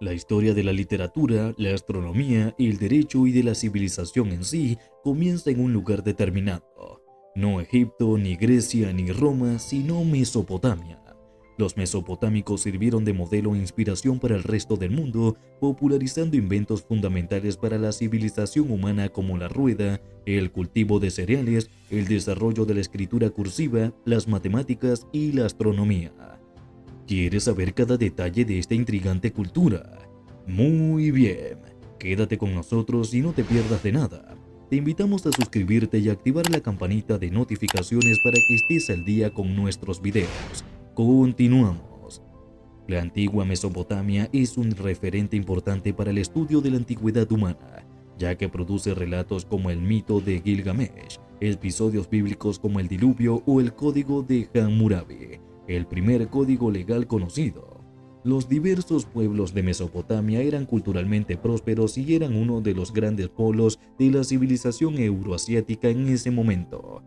La historia de la literatura, la astronomía, el derecho y de la civilización en sí comienza en un lugar determinado. No Egipto, ni Grecia, ni Roma, sino Mesopotamia. Los mesopotámicos sirvieron de modelo e inspiración para el resto del mundo, popularizando inventos fundamentales para la civilización humana como la rueda, el cultivo de cereales, el desarrollo de la escritura cursiva, las matemáticas y la astronomía. ¿Quieres saber cada detalle de esta intrigante cultura? Muy bien, quédate con nosotros y no te pierdas de nada. Te invitamos a suscribirte y activar la campanita de notificaciones para que estés al día con nuestros videos. Continuamos. La antigua Mesopotamia es un referente importante para el estudio de la antigüedad humana, ya que produce relatos como el mito de Gilgamesh, episodios bíblicos como el diluvio o el código de Hammurabi, el primer código legal conocido. Los diversos pueblos de Mesopotamia eran culturalmente prósperos y eran uno de los grandes polos de la civilización euroasiática en ese momento.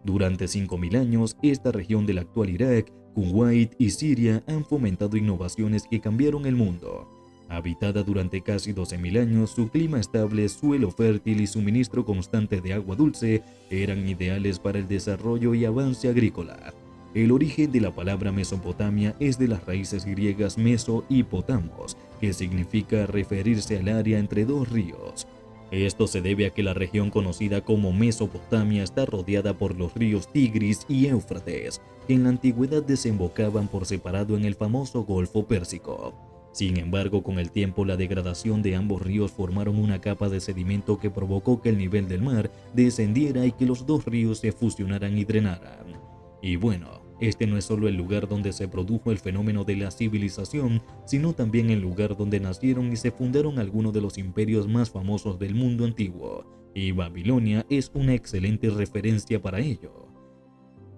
Durante 5000 años, esta región del actual Irak, Kuwait y Siria han fomentado innovaciones que cambiaron el mundo. Habitada durante casi 12.000 años, su clima estable, suelo fértil y suministro constante de agua dulce eran ideales para el desarrollo y avance agrícola. El origen de la palabra Mesopotamia es de las raíces griegas meso y potamos, que significa referirse al área entre dos ríos. Esto se debe a que la región conocida como Mesopotamia está rodeada por los ríos Tigris y Éufrates, que en la antigüedad desembocaban por separado en el famoso Golfo Pérsico. Sin embargo, con el tiempo la degradación de ambos ríos formaron una capa de sedimento que provocó que el nivel del mar descendiera y que los dos ríos se fusionaran y drenaran. Y bueno, este no es solo el lugar donde se produjo el fenómeno de la civilización, sino también el lugar donde nacieron y se fundaron algunos de los imperios más famosos del mundo antiguo, y Babilonia es una excelente referencia para ello.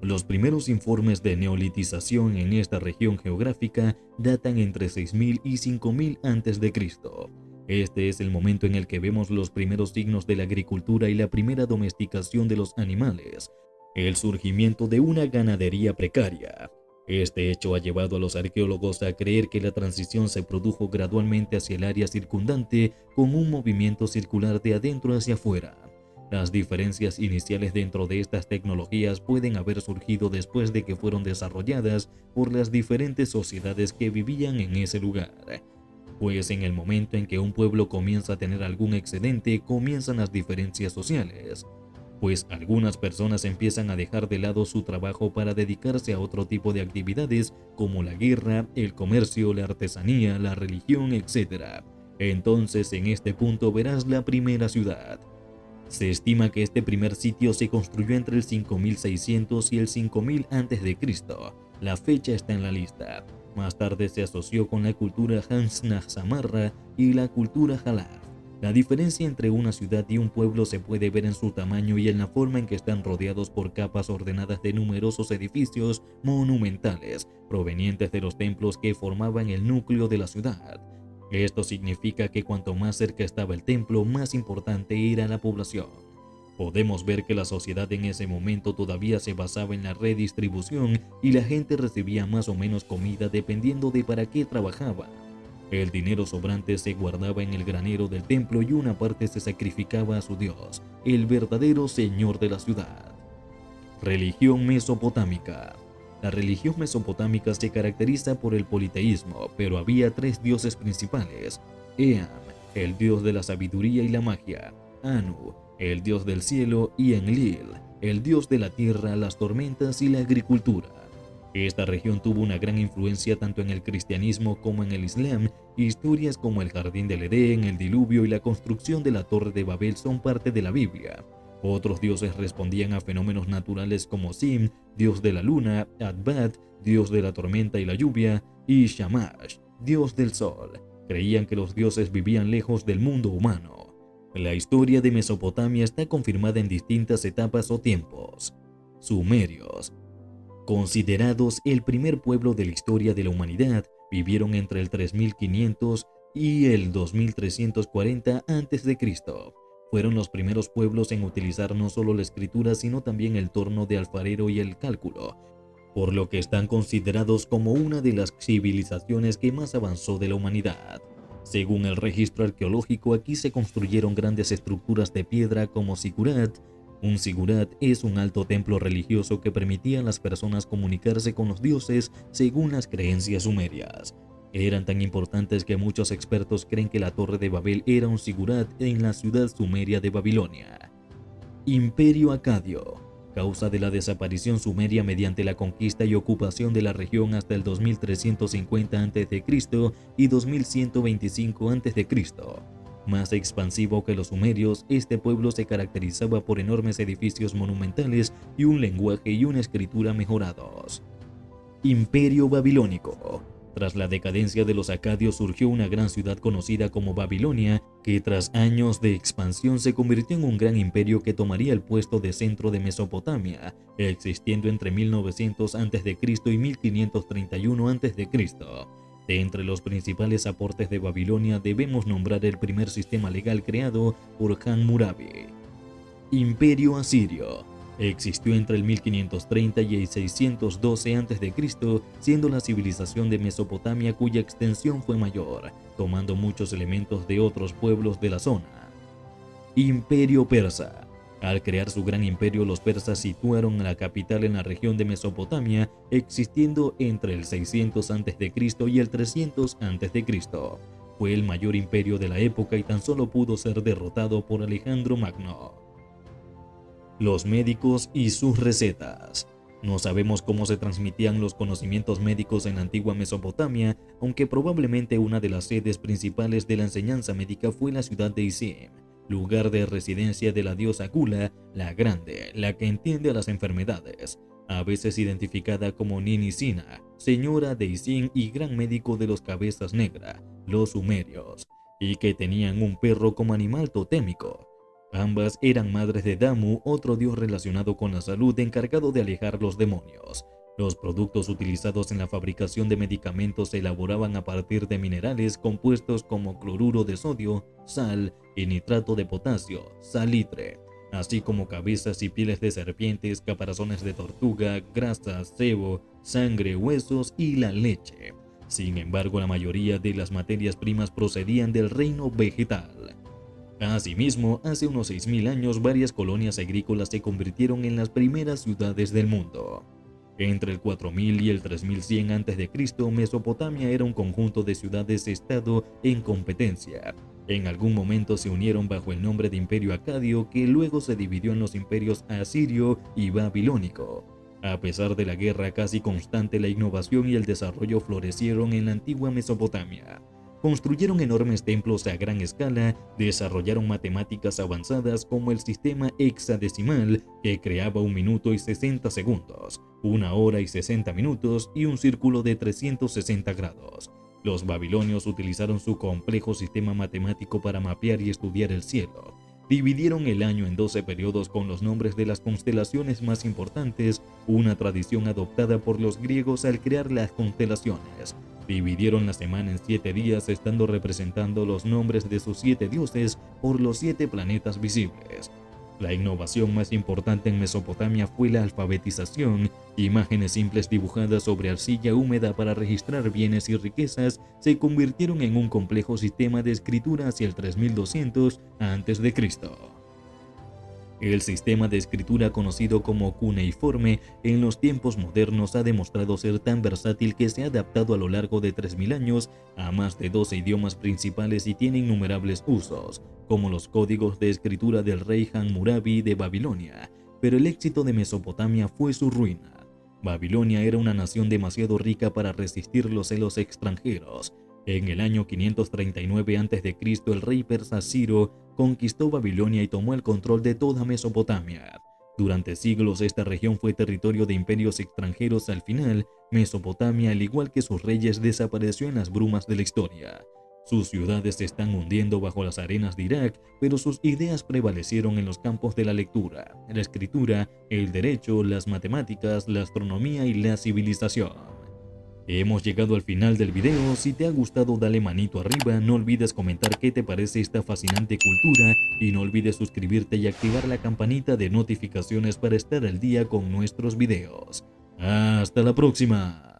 Los primeros informes de neolitización en esta región geográfica datan entre 6000 y 5000 a.C. Este es el momento en el que vemos los primeros signos de la agricultura y la primera domesticación de los animales, el surgimiento de una ganadería precaria. Este hecho ha llevado a los arqueólogos a creer que la transición se produjo gradualmente hacia el área circundante con un movimiento circular de adentro hacia afuera. Las diferencias iniciales dentro de estas tecnologías pueden haber surgido después de que fueron desarrolladas por las diferentes sociedades que vivían en ese lugar. Pues en el momento en que un pueblo comienza a tener algún excedente, comienzan las diferencias sociales. Pues algunas personas empiezan a dejar de lado su trabajo para dedicarse a otro tipo de actividades como la guerra, el comercio, la artesanía, la religión, etc. Entonces en este punto verás la primera ciudad. Se estima que este primer sitio se construyó entre el 5600 y el 5000 a.C. La fecha está en la lista. Más tarde se asoció con la cultura Hans-Samarra y la cultura Jalaf. La diferencia entre una ciudad y un pueblo se puede ver en su tamaño y en la forma en que están rodeados por capas ordenadas de numerosos edificios monumentales provenientes de los templos que formaban el núcleo de la ciudad. Esto significa que cuanto más cerca estaba el templo, más importante era la población. Podemos ver que la sociedad en ese momento todavía se basaba en la redistribución y la gente recibía más o menos comida dependiendo de para qué trabajaba. El dinero sobrante se guardaba en el granero del templo y una parte se sacrificaba a su dios, el verdadero señor de la ciudad. Religión mesopotámica. La religión mesopotámica se caracteriza por el politeísmo, pero había tres dioses principales: Eam, el dios de la sabiduría y la magia; Anu, el dios del cielo; y Enlil, el dios de la tierra, las tormentas y la agricultura. Esta región tuvo una gran influencia tanto en el cristianismo como en el islam. Historias como el jardín del Edén, el diluvio y la construcción de la Torre de Babel son parte de la Biblia. Otros dioses respondían a fenómenos naturales como Sim, dios de la luna; Adbat, dios de la tormenta y la lluvia; y Shamash, dios del sol. Creían que los dioses vivían lejos del mundo humano. La historia de Mesopotamia está confirmada en distintas etapas o tiempos. Sumerios. Considerados el primer pueblo de la historia de la humanidad, vivieron entre el 3500 y el 2340 a.C. Fueron los primeros pueblos en utilizar no solo la escritura sino también el torno de alfarero y el cálculo, por lo que están considerados como una de las civilizaciones que más avanzó de la humanidad. Según el registro arqueológico, aquí se construyeron grandes estructuras de piedra como zigurat. Un zigurat es un alto templo religioso que permitía a las personas comunicarse con los dioses según las creencias sumerias. Eran tan importantes que muchos expertos creen que la Torre de Babel era un zigurat en la ciudad sumeria de Babilonia. Imperio Acadio. Causa de la desaparición sumeria mediante la conquista y ocupación de la región hasta el 2350 a.C. y 2125 a.C. Más expansivo que los sumerios, este pueblo se caracterizaba por enormes edificios monumentales y un lenguaje y una escritura mejorados. Imperio Babilónico. Tras la decadencia de los acadios surgió una gran ciudad conocida como Babilonia, que tras años de expansión se convirtió en un gran imperio que tomaría el puesto de centro de Mesopotamia, existiendo entre 1900 a.C. y 1531 a.C. De entre los principales aportes de Babilonia debemos nombrar el primer sistema legal creado por Hammurabi. Imperio Asirio. Existió entre el 1530 y el 612 a.C., siendo la civilización de Mesopotamia cuya extensión fue mayor, tomando muchos elementos de otros pueblos de la zona. Imperio Persa. Al crear su gran imperio, los persas situaron la capital en la región de Mesopotamia, existiendo entre el 600 a.C. y el 300 a.C. Fue el mayor imperio de la época y tan solo pudo ser derrotado por Alejandro Magno. Los médicos y sus recetas. No sabemos cómo se transmitían los conocimientos médicos en la antigua Mesopotamia, aunque probablemente una de las sedes principales de la enseñanza médica fue la ciudad de Isim, lugar de residencia de la diosa Gula, la Grande, la que entiende a las enfermedades, a veces identificada como Ninisina, señora de Isim y gran médico de los cabezas negra, los sumerios, y que tenían un perro como animal totémico. Ambas eran madres de Damu, otro dios relacionado con la salud encargado de alejar los demonios. Los productos utilizados en la fabricación de medicamentos se elaboraban a partir de minerales compuestos como cloruro de sodio, sal y nitrato de potasio, salitre, así como cabezas y pieles de serpientes, caparazones de tortuga, grasa, sebo, sangre, huesos y la leche. Sin embargo, la mayoría de las materias primas procedían del reino vegetal. Asimismo, hace unos 6000 años varias colonias agrícolas se convirtieron en las primeras ciudades del mundo. Entre el 4000 y el 3100 a.C., Mesopotamia era un conjunto de ciudades-estado en competencia. En algún momento se unieron bajo el nombre de Imperio Acadio, que luego se dividió en los imperios asirio y babilónico. A pesar de la guerra casi constante, la innovación y el desarrollo florecieron en la antigua Mesopotamia. Construyeron enormes templos a gran escala, desarrollaron matemáticas avanzadas como el sistema hexadecimal, que creaba 1 minuto y 60 segundos, 1 hora y 60 minutos y un círculo de 360 grados. Los babilonios utilizaron su complejo sistema matemático para mapear y estudiar el cielo. Dividieron el año en 12 periodos con los nombres de las constelaciones más importantes, una tradición adoptada por los griegos al crear las constelaciones. Dividieron la semana en 7 días, estando representando los nombres de sus 7 dioses por los 7 planetas visibles. La innovación más importante en Mesopotamia fue la alfabetización. Imágenes simples dibujadas sobre arcilla húmeda para registrar bienes y riquezas se convirtieron en un complejo sistema de escritura hacia el 3200 a.C. El sistema de escritura conocido como cuneiforme en los tiempos modernos ha demostrado ser tan versátil que se ha adaptado a lo largo de 3000 años a más de 12 idiomas principales y tiene innumerables usos, como los códigos de escritura del rey Hammurabi de Babilonia, pero el éxito de Mesopotamia fue su ruina. Babilonia era una nación demasiado rica para resistir los celos extranjeros. En el año 539 a.C., el rey persa Ciro conquistó Babilonia y tomó el control de toda Mesopotamia. Durante siglos esta región fue territorio de imperios extranjeros. Al final, Mesopotamia, al igual que sus reyes, desapareció en las brumas de la historia. Sus ciudades se están hundiendo bajo las arenas de Irak, pero sus ideas prevalecieron en los campos de la lectura, la escritura, el derecho, las matemáticas, la astronomía y la civilización. Hemos llegado al final del video. Si te ha gustado, dale manito arriba, no olvides comentar qué te parece esta fascinante cultura y no olvides suscribirte y activar la campanita de notificaciones para estar al día con nuestros videos. ¡Hasta la próxima!